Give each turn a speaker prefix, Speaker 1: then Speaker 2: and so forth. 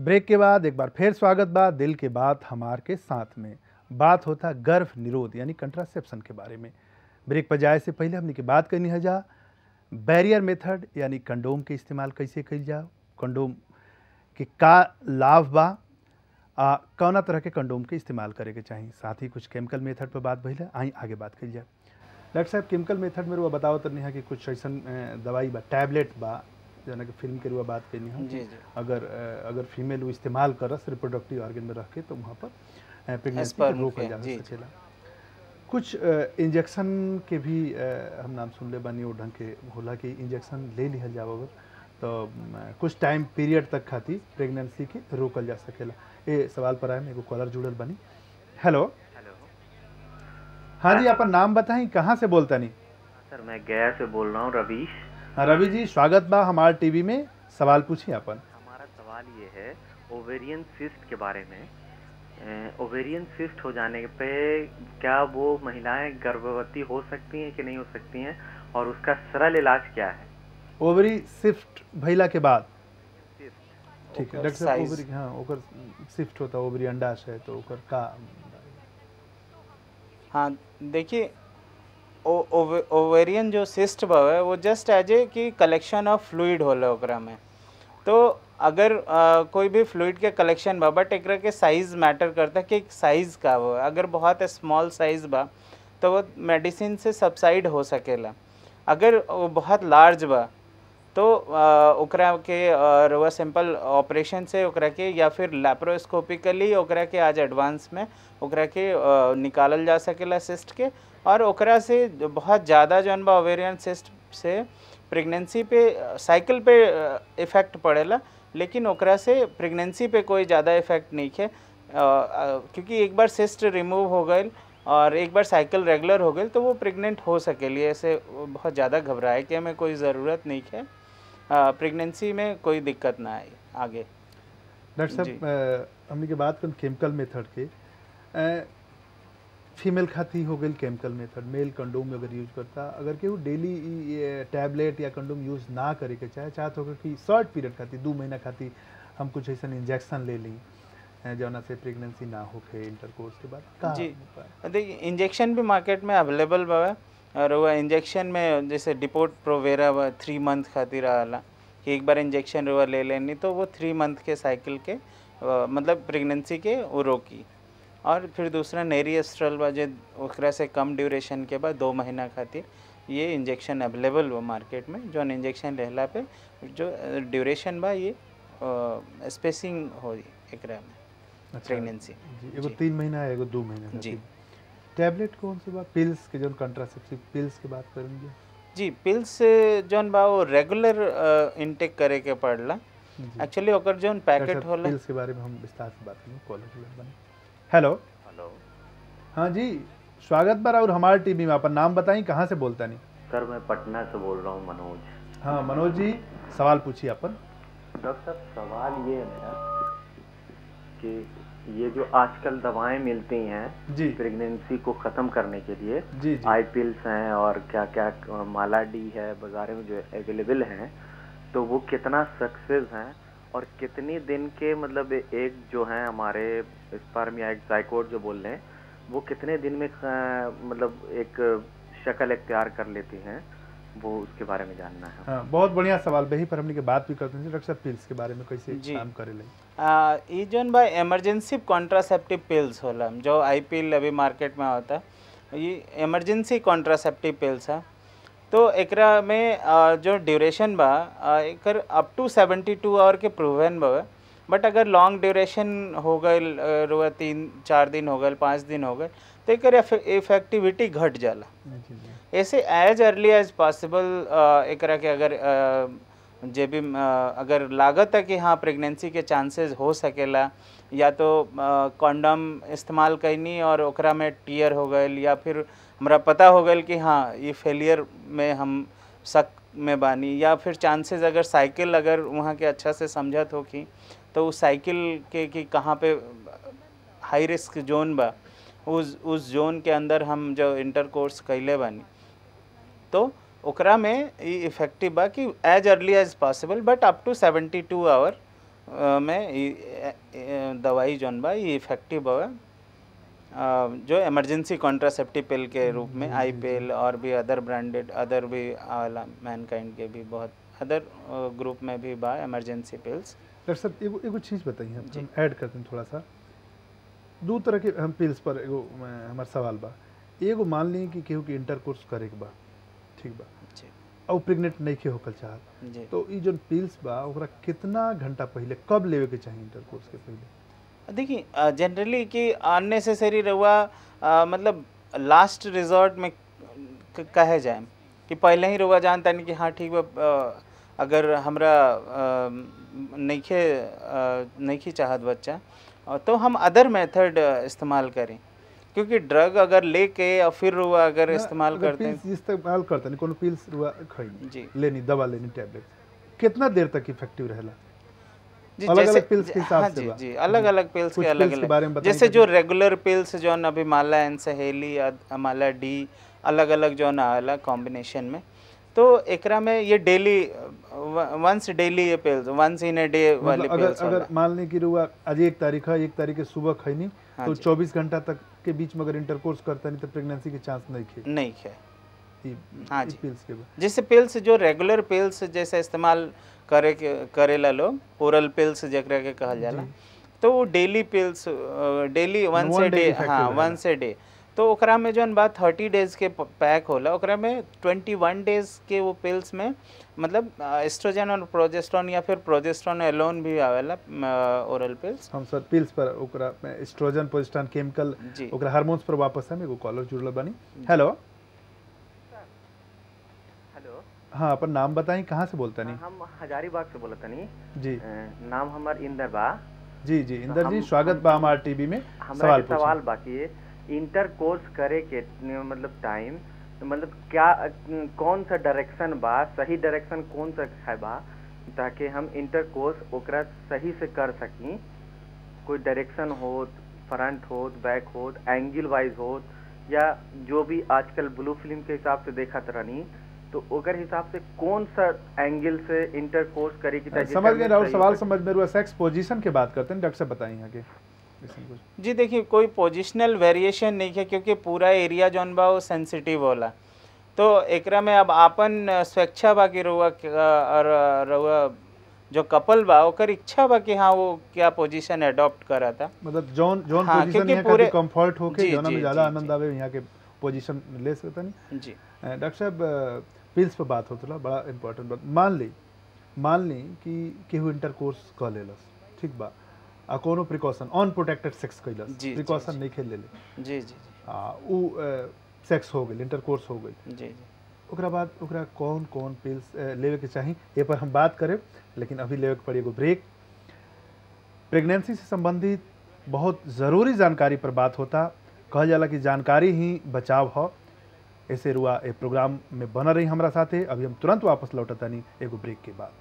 Speaker 1: Break के बाद एक बार फिर स्वागत बा दिल के बात हमार के साथ में। बात होता गर्भ निरोध यानी कंट्रासेप्शन के बारे में। ब्रेक पर जाए से पहले हमने की बात करनी है जा बैरियर मेथड यानी कंडोम के इस्तेमाल कैसे कल जाओ, कंडोम के का लाभ बा, कौना तरह के कंडोम के इस्तेमाल करे के चाहिए। साथ ही कुछ केमिकल मेथड पर बात भइल, आई आगे बात कल जाए। डॉक्टर साहब केमिकल मेथड में रुआ बताओ तो नहीं है कि कुछ ऐसा दवाई बा, टैबलेट बा जना कि फिल्म के रुआ बात करनी है
Speaker 2: जी जी।
Speaker 1: अगर फीमेल वो इस्तेमाल करस रिप्रोडक्टिव ऑर्गन में रख के तो वहाँ पर प्रेगनेंसी को रोकल जा सकेला। कुछ इंजेक्शन के भी हम नाम सुन ले बानी वो ढंग के होला कि इंजेक्शन ले लिहल जाओ अगर तो कुछ टाइम पीरियड तक खातिर प्रेगनेंसी के रोकल जा सकेला। ये सवाल पर आए एगो कॉलर जुड़ल बनी। हेलो
Speaker 3: हेलो,
Speaker 1: हाँ जी, अपन नाम बताएं, कहाँ से बोलता नहीं?
Speaker 3: सर मैं गया से बोल रहा हूँ, रवीश।
Speaker 1: हाँ रवि जी, स्वागत बा हमारे टीवी में। सवाल पूछिए अपन।
Speaker 3: हमारा सवाल ये है ओवेरियन सिस्ट के बारे में। ओवेरियन सिस्ट हो जाने पे क्या वो महिलाएं गर्भवती हो सकती हैं कि नहीं हो सकती हैं, और उसका सरल इलाज क्या है?
Speaker 1: ओवरी शिफ्ट भइला के बाद ठीक है
Speaker 2: ओकर
Speaker 1: डॉक्टर साहब,
Speaker 2: size।
Speaker 1: ओवरी हाँ ओकर शिफ्ट होता ओवरी अंडाशय तो ओकर का
Speaker 2: हाँ देखिए, ओवेरियन जो सिस्ट बा है वो जस्ट एज ए कि कलेक्शन ऑफ फ्लूइड होला ओकरा में। तो अगर कोई भी फ्लूइड के कलेक्शन बा बट एकरा के साइज़ मैटर करता है कि साइज़ का वो अगर बहुत स्मॉल साइज़ बा तो वो मेडिसिन से सबसाइड हो सकेला। अगर वो बहुत लार्ज बा तो ओकरा के रवा सिंपल ऑपरेशन से ओकरा के या फिर लैप्रोस्कोपिकली ओकरा के आज एडवांस में ओकरा के निकालल जा सकेला सिस्ट के, और ओकरा से बहुत ज़्यादा जौन बा ओवेरियन सिस्ट से प्रेगनेंसी पे साइकिल पे इफ़ेक्ट पड़ेला, लेकिन ओकरा से प्रेगनेंसी पे कोई ज़्यादा इफ़ेक्ट नहीं है। क्योंकि एक बार सिस्ट रिमूव हो गए और एक बार साइकिल रेगुलर हो गई तो वो प्रेग्नेंट हो सकेली। ऐसे बहुत ज़्यादा घबराए के हमें कोई ज़रूरत नहीं है। प्रेगनेंसी में कोई दिक्कत ना आए आगे।
Speaker 1: डॉक्टर साहब हमने के बात कर केमिकल मेथड के फीमेल खाती हो गई केमिकल मेथड, मेल कंडोम अगर यूज करता, अगर केहू डेली टैबलेट या कंडोम यूज ना करे के चाहत होगा कि शॉर्ट पीरियड खाती 2 महीना खाती हम कुछ ऐसा इंजेक्शन ले ली जौना से प्रेगनेंसी ना होके इंटरकोर्स के बाद का
Speaker 2: जी देखिए, इंजेक्शन भी मार्केट में अवेलेबल बा, और वह इंजेक्शन में जैसे डिपोट प्रोवेरा 3 मंथ खातिर आला कि एक बार इंजेक्शन रवा ले लेनी तो वो 3 मंथ के साइकिल के मतलब प्रेगनेंसी के वो रोकी। और फिर दूसरा नेरी एस्ट्रल बा जो ओकरा से कम ड्यूरेशन के बाद 2 महीना खातिर ये इंजेक्शन अवेलेबल बा मार्केट में। जो इंजेक्शन लेला पे जो ड्यूरेशन बा ये स्पेसिंग हो एकरा में प्रेगनेंसी।
Speaker 1: जी एगो 3 महीना एगो 2 महीना
Speaker 2: जी।
Speaker 1: टैबलेट कौन सी बा? पिल्स के जो कंट्रासेप्टिव पिल्स की बात करेंगे।
Speaker 2: जी पिल्स जौन बा वो रेगुलर इनटेक करे के पड़ला। एक्चुअली ओकर जौन पैकेट होला
Speaker 1: पिल्स के बारे में हम विस्तार से बात करेंगे। कॉलर बने। हेलो
Speaker 3: हेलो,
Speaker 1: हाँ जी, स्वागत बा और हमारे टीवी में। अपन नाम बताई, कहाँ से बोलता नहीं?
Speaker 3: सर मैं पटना से बोल रहा हूँ, मनोज।
Speaker 1: हाँ मनोज जी, सवाल पूछिए अपन।
Speaker 3: डॉक्टर साहब सवाल ये है मेरा कि ये जो आजकल दवाएं मिलती हैं
Speaker 1: जी
Speaker 3: प्रेगनेंसी को ख़त्म करने के लिए,
Speaker 1: जी जी
Speaker 3: आई पिल्स हैं और क्या क्या माला डी है बाजार में जो अवेलेबल हैं, तो वो कितना सक्सेस हैं और कितनी दिन के मतलब एक जो है हमारे स्पर्म या एक जाइकोट जो बोल रहे हैं वो कितने दिन में मतलब एक शक्ल इख्तियार कर लेती हैं, वो उसके बारे में जानना है।
Speaker 1: हाँ बहुत बढ़िया सवाल वही पर हमने के बात भी करते हैं। डॉक्टर साहब पिल्स के बारे में कैसे काम करे ले?
Speaker 2: ये जौन बा इमरजेंसी कॉन्ट्रासेप्टिव पिल्स होला जो आई पिल अभी मार्केट में होता है, ये इमरजेंसी कॉन्ट्रासेप्टिव पिल्स है। तो एकरा में जो ड्यूरेशन बा एकर अप टू 72 आवर के प्रूवन बा, बट अगर लॉन्ग ड्यूरेशन हो गए 3-4 दिन हो गए 5 दिन हो गए तो एकर इफेक्टिविटी घट जाला। ऐसे एज अर्ली एज पॉसिबल एकरा के अगर जे भी अगर लागत है कि हाँ प्रेगनेंसी के चांसेस हो सकेला, या तो कॉन्डम इस्तेमाल कैनी और ओकरा में टीयर हो गए, या फिर हमरा पता हो गया कि हाँ ये फेलियर में हम शक में बानी, या फिर चांसेस अगर साइकिल अगर वहाँ के अच्छा से समझत हो कि तो उस साइकिल के कि कहाँ पे हाई रिस्क जोन बा, उस जोन के अंदर हम जो इंटरकोर्स कैले बानी तो ओकरा में इफेक्टिव बा कि एज अर्ली एज पॉसिबल बट अप टू 72 आवर में दवाई जौन बा ये इफेक्टिव बा, जो इमरजेंसी कॉन्ट्रासेप्टिव पिल के रूप में आई पिल और भी अदर ब्रांडेड अदर भी आला मैनकाइंड के भी बहुत अदर ग्रुप में भी बा इमरजेंसी पिल्स।
Speaker 1: डॉक्टर साहब एगो चीज़ बताइए, हम ऐड करते हैं थोड़ा सा। दो तरह के हम पिल्स पर एगो हमार सवाल बा। एगो मान ली कि केहू के इंटरकोर्स करे के बा, ठीक बा, और प्रेग्नेंट नहीं के होकल चाहत, तो ये जो पिल्स बा ओकरा कितना घंटा पहले कब लेवे के चाहिए इंटरकोर्स के पहले?
Speaker 2: देखिए जनरली कि अननेसेसरी रहुआ मतलब लास्ट रिजॉर्ट में कहे जाए कि पहले ही रहुआ जानता नहीं कि हाँ ठीक बा, अगर हमरा नहीं चाहत बच्चा तो हम अदर मेथड इस्तेमाल करें, क्योंकि ड्रग अगर लेके और फिर रुआ अगर इस्तेमाल करते हैं
Speaker 1: इस्तेमाल करते नहीं कोनो पिल्स रुआ खाई
Speaker 2: जी
Speaker 1: लेनी दवा लेनी टैबलेट कितना देर तक इफेक्टिव रहेला?
Speaker 2: जी
Speaker 1: अलग
Speaker 2: जैसे
Speaker 1: अलग पिल्स के हिसाब से
Speaker 2: जी जी अलग अलग पिल्स के अलग
Speaker 1: के बारे में
Speaker 2: अलग
Speaker 1: बताइए।
Speaker 2: जैसे जो रेगुलर पिल्स जो अभी माला एन सहेली माला डी अलग अलग जो ना आला कॉम्बिनेशन में, तो एकरा में ये डेली वंस डेली ये pills once in a day वाली पिल्स।
Speaker 1: अगर मान लें कि रुआ आज 1 तारीख है, 1 तारीख के सुबह खैनी तो 24 घंटा तक के बीच में अगर इंटरकोर्स करता नहीं तो प्रेगनेंसी के चांस नहीं खे। हाँ जी
Speaker 2: पिल्स के जैसे पिल्स जो रेगुलर पिल्स जैसे इस्तेमाल करेला लोग ओरल पिल्स जकरा के कहल जाला, तो वो daily pills daily once a day, हाँ वंस ए डे, तो ओकरा में जौन बात 30 डेज के पैक होला ओकरा में 21 डेज के वो पिल्स में मतलब एस्ट्रोजन और प्रोजेस्टेरोन या फिर प्रोजेस्टेरोन एलोन भी आवेला ओरल पिल्स।
Speaker 1: हम सर पिल्स पर ओकरा में एस्ट्रोजन प्रोजेस्टेरोन केमिकल ओकरा हार्मोन्स पर वापस है एगो कॉलर जुड़ल बानी। हेलो
Speaker 3: हेलो,
Speaker 1: हाँ अपन नाम बताई, कहाँ से बोलता नहीं?
Speaker 3: हम हजारीबाग से बोलता नहीं
Speaker 1: जी।
Speaker 3: नाम हमार इंदर बा।
Speaker 1: जी जी इंदर जी स्वागत बा हमार टीवी में।
Speaker 3: सवाल बाकी है इंटरकोर्स करे के मतलब टाइम मतलब क्या कौन सा डायरेक्शन बा, सही डायरेक्शन कौन सा है बा ताकि हम इंटरकोर्स ओकरा सही से कर सकी? कोई डायरेक्शन हो, फ्रंट हो, बैक हो, एंगल वाइज हो, या जो भी आजकल ब्लू फिल्म के हिसाब से देखा तरनी तो ओकर हिसाब से कौन सा एंगल से इंटरकोर्स करे की?
Speaker 1: समझ गए राहुल, सवाल समझ में रुआ। सेक्स पोजीशन के बात करते हैं, डॉक्टर साहब बताइए आगे।
Speaker 2: जी देखिए कोई पोजिशनल वेरिएशन नहीं है क्योंकि पूरा एरिया जौन बा वो सेंसिटिव होला, तो एकरा में अब आपन स्वेच्छा बा कि रउआ जो कपल बा ओकर इच्छा बा कि हाँ वो क्या पोजीशन अडॉप्ट करा था,
Speaker 1: मतलब जोन पोजीशन यहाँ का कंफर्ट होके जोना में ज्यादा आनंद आवे यहाँ के पोजीशन ले सकता नहीं
Speaker 2: जी।
Speaker 1: डॉक्टर साहब पिल्स पे बात होता बड़ा इंपॉर्टेंट बात। मान ली कि केहू इंटरकोर्स कर लेलस, ठीक बा, आ कोनो प्रिकॉशन अनप्रोटेक्टेड सेक्स कैलस, प्रिकॉशन नहीं खेल ले
Speaker 2: जी जी
Speaker 1: उ सेक्स हो गई, इंटरकोर्स हो गई
Speaker 2: जी जी,
Speaker 1: ओकरा बाद ओकरा कौन कौन पिल्स लेवे के चाहिए ये पर हम बात करें, लेकिन अभी लेवे के पड़ी एगो ब्रेक। प्रेगनेंसी से संबंधित बहुत ज़रूरी जानकारी पर बात होता, कहल जाला कि जानकारी ही बचाव हो। ऐसे रुआ ए प्रोग्राम में बना रही हमारा साथे। अभी हम तुरंत वापस लौटतानी एगो ब्रेक के बाद।